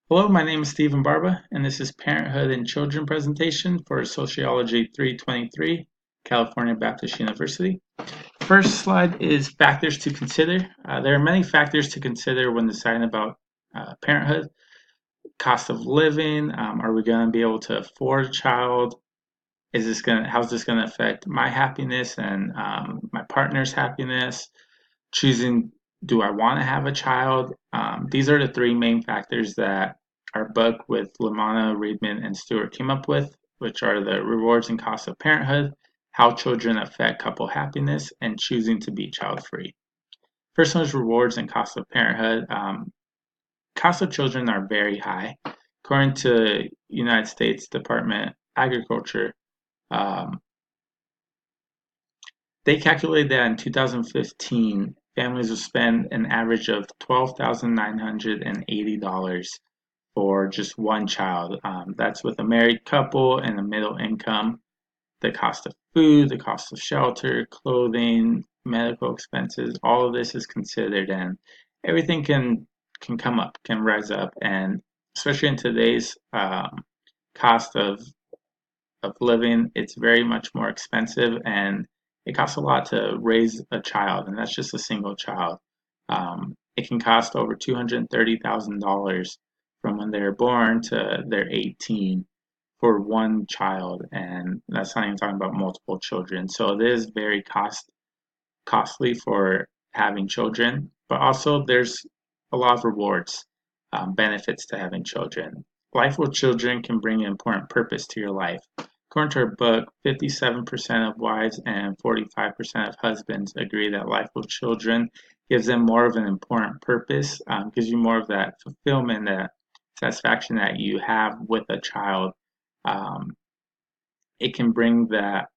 Hello, my name is Stephen Barba, and this is Parenthood and Children presentation for Sociology 323, California Baptist University. First slide is factors to consider. There are many factors to consider when deciding about parenthood. Cost of living, are we going to be able to afford a child? How's this going to affect my happiness and my partner's happiness? Choosing, do I want to have a child? These are the three main factors that our book with Lamana, Reedman, and Stewart came up with, which are the rewards and costs of parenthood, how children affect couple happiness, and choosing to be child-free. First one is rewards and costs of parenthood. Costs of children are very high. According to United States Department of Agriculture, um, they calculated that in 2015, families would spend an average of $12,980 for just one child. That's with a married couple and a middle income. The cost of food, the cost of shelter, clothing, medical expenses, all of this is considered, and everything can come up, can rise up, and especially in today's cost of living, it's very much more expensive, and it costs a lot to raise a child, and that's just a single child. It can cost over $230,000 from when they're born to they're 18 for one child, and that's not even talking about multiple children. So it is very costly for having children, but also there's a lot of rewards, benefits to having children. Life with children can bring an important purpose to your life. According to her book, 57% of wives and 45% of husbands agree that life with children gives them more of an important purpose, gives you more of that fulfillment, that satisfaction that you have with a child. Um, it can bring that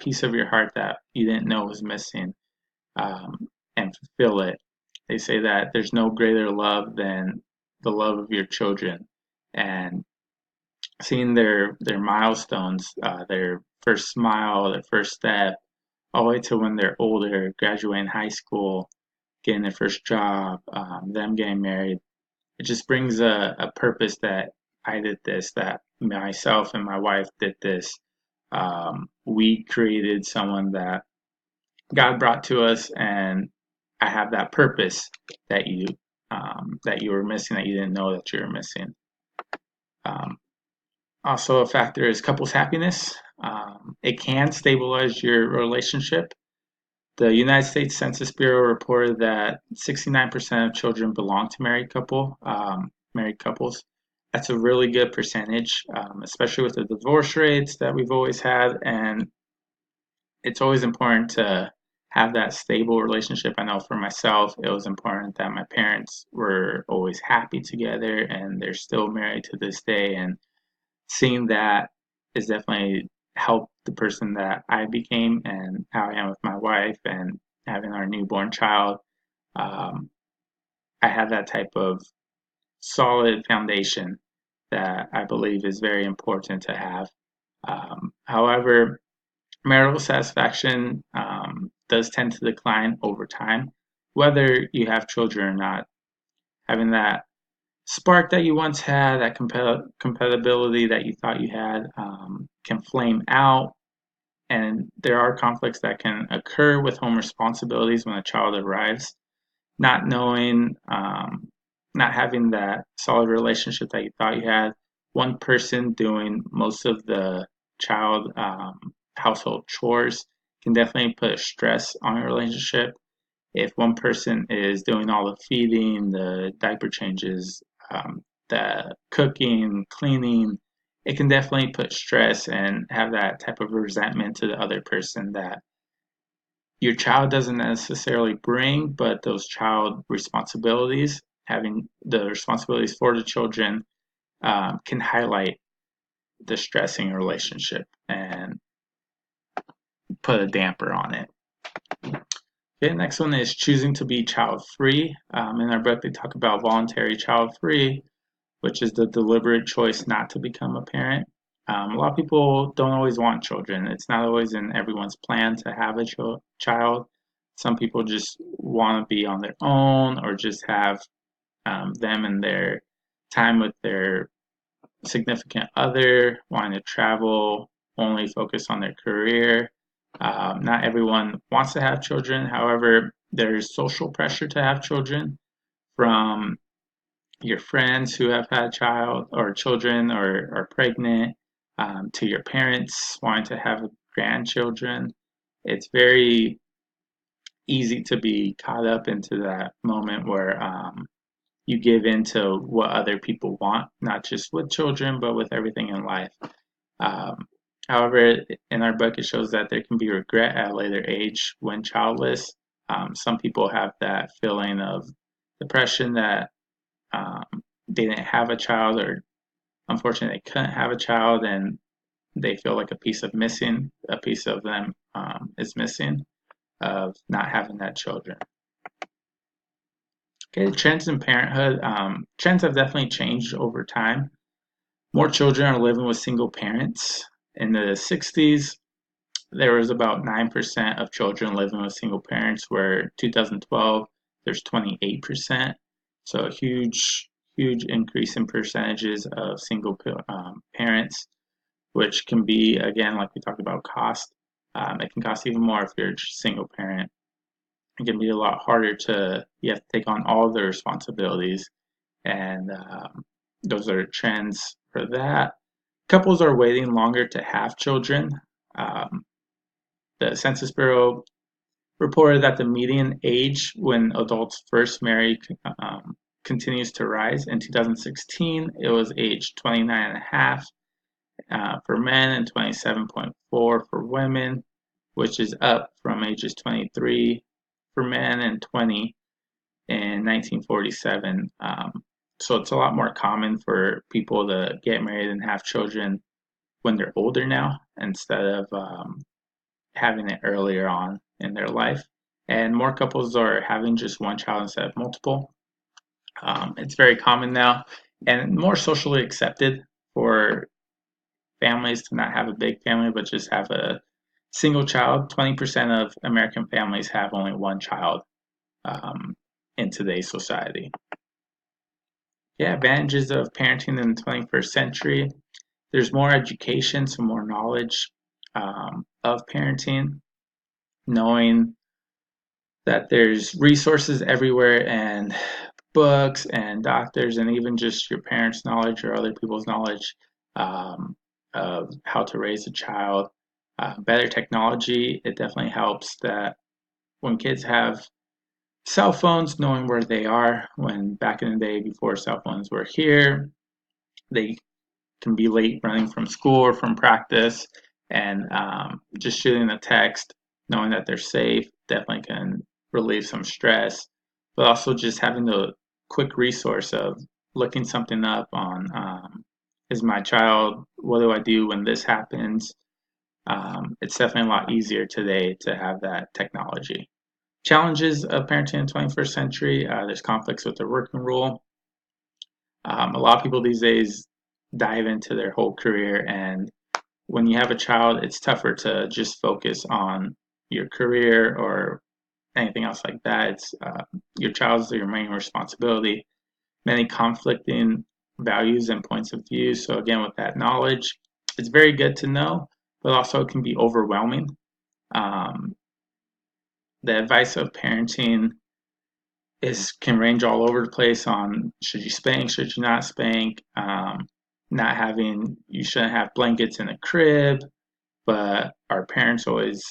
piece of your heart that you didn't know was missing, and fulfill it. They say that there's no greater love than the love of your children, and seeing their milestones, their first smile, their first step, all the way to when they're older, graduating high school, getting their first job, them getting married. It just brings a purpose that I did this, that myself and my wife did this. We created someone that God brought to us, and I have that purpose that you were missing, that you didn't know that you were missing. Um, Also, a factor is couples happiness. It can stabilize your relationship. The United States Census Bureau reported that 69% of children belong to married couples. That's a really good percentage, especially with the divorce rates that we've always had, and it's always important to have that stable relationship. I know for myself, it was important that my parents were always happy together, and they're still married to this day. And seeing that is definitely helped the person that I became and how I am with my wife and having our newborn child. Um, I have that type of solid foundation that I believe is very important to have. However, marital satisfaction does tend to decline over time, whether you have children or not. Having that spark that you once had, that compatibility that you thought you had, can flame out, and there are conflicts that can occur with home responsibilities when a child arrives. Not knowing, not having that solid relationship that you thought you had, one person doing most of the child household chores can definitely put stress on a relationship. If one person is doing all the feeding, the diaper changes, the cooking, cleaning, it can definitely put stress and have that type of resentment to the other person that your child doesn't necessarily bring, but those child responsibilities, having the responsibilities for the children, can highlight the stressing relationship and put a damper on it. Okay, next one is choosing to be child free. In our book, they talk about voluntary child free, which is the deliberate choice not to become a parent. A lot of people don't always want children. It's not always in everyone's plan to have a child. Some people just want to be on their own or just have them and their time with their significant other, wanting to travel, only focus on their career. Not everyone wants to have children. However, there's social pressure to have children from your friends who have had child or children or are pregnant, to your parents wanting to have grandchildren. It's very easy to be caught up into that moment where you give in to what other people want, not just with children, but with everything in life. Um, However, in our book, it shows that there can be regret at a later age when childless. Some people have that feeling of depression that um, they didn't have a child, or unfortunately, they couldn't have a child, and they feel like a piece of them is missing of not having that children. Okay, trends in parenthood. Trends have definitely changed over time. More children are living with single parents. In the 60s, there was about 9% of children living with single parents, where 2012, there's 28%. So a huge increase in percentages of single parents, which can be, again, like we talked about, cost. It can cost even more if you're a single parent. It can be a lot harder you have to take on all of the responsibilities, and those are trends for that. Couples are waiting longer to have children. Um, the Census Bureau reported that the median age when adults first marry continues to rise. In 2016, it was age 29 and a half for men and 27.4 for women, which is up from ages 23 for men and 20 in 1947. So it's a lot more common for people to get married and have children when they're older now instead of having it earlier on in their life. And more couples are having just one child instead of multiple. It's very common now and more socially accepted for families to not have a big family but just have a single child. 20% of American families have only one child um, in today's society. Yeah, advantages of parenting in the 21st century. There's more education, some more knowledge of parenting, knowing that there's resources everywhere and books and doctors and even just your parents' knowledge or other people's knowledge of how to raise a child. Better technology, it definitely helps that when kids have cell phones, knowing where they are, when back in the day before cell phones were here, they can be late running from school or from practice, and just shooting a text, knowing that they're safe, definitely can relieve some stress. But also just having the quick resource of looking something up on is my child, what do I do when this happens? It's definitely a lot easier today to have that technology. Challenges of parenting in the 21st century, there's conflicts with the working rule. A lot of people these days dive into their whole career, and when you have a child, it's tougher to just focus on your career or anything else like that. It's your child's your main responsibility. Many conflicting values and points of view. So again, with that knowledge, it's very good to know, but also it can be overwhelming. Um, the advice of parenting is can range all over the place on should you spank, should you not spank, not having you shouldn't have blankets in a crib, but our parents always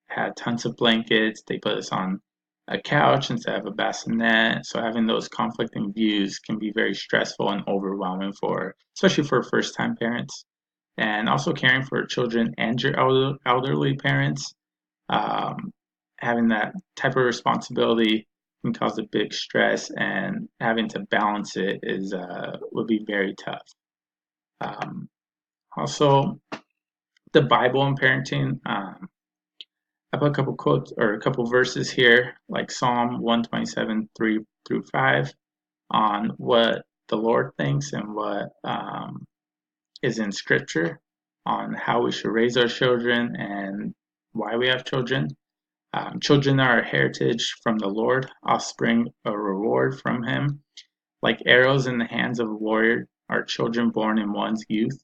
had tons of blankets. They put us on a couch instead of a bassinet. So having those conflicting views can be very stressful and overwhelming for especially for first time parents. And also caring for children and your elderly parents. Um, Having that type of responsibility can cause a big stress, and having to balance it is would be very tough. Um, Also, the Bible and parenting. I put a couple quotes or a couple verses here, like Psalm 127, 3 through 5, on what the Lord thinks and what is in Scripture on how we should raise our children and why we have children. Children are a heritage from the Lord, offspring a reward from Him. Like arrows in the hands of a warrior are children born in one's youth.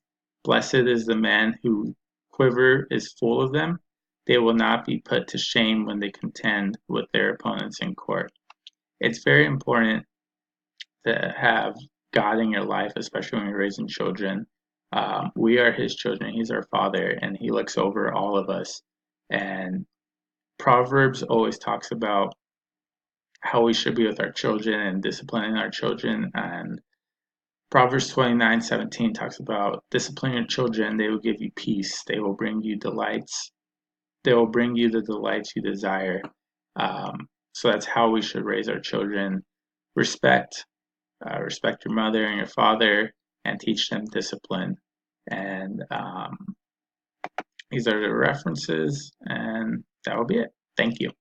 Blessed is the man whose quiver is full of them. They will not be put to shame when they contend with their opponents in court. It's very important to have God in your life, especially when you're raising children. We are His children. He's our Father, and He looks over all of us. And Proverbs always talks about how we should be with our children and disciplining our children. And Proverbs 29:17 talks about discipline your children, they will give you peace. They will bring you delights. They will bring you the delights you desire. So that's how we should raise our children. Respect, respect your mother and your father, and teach them discipline. And these are the references, and that will be it. Thank you.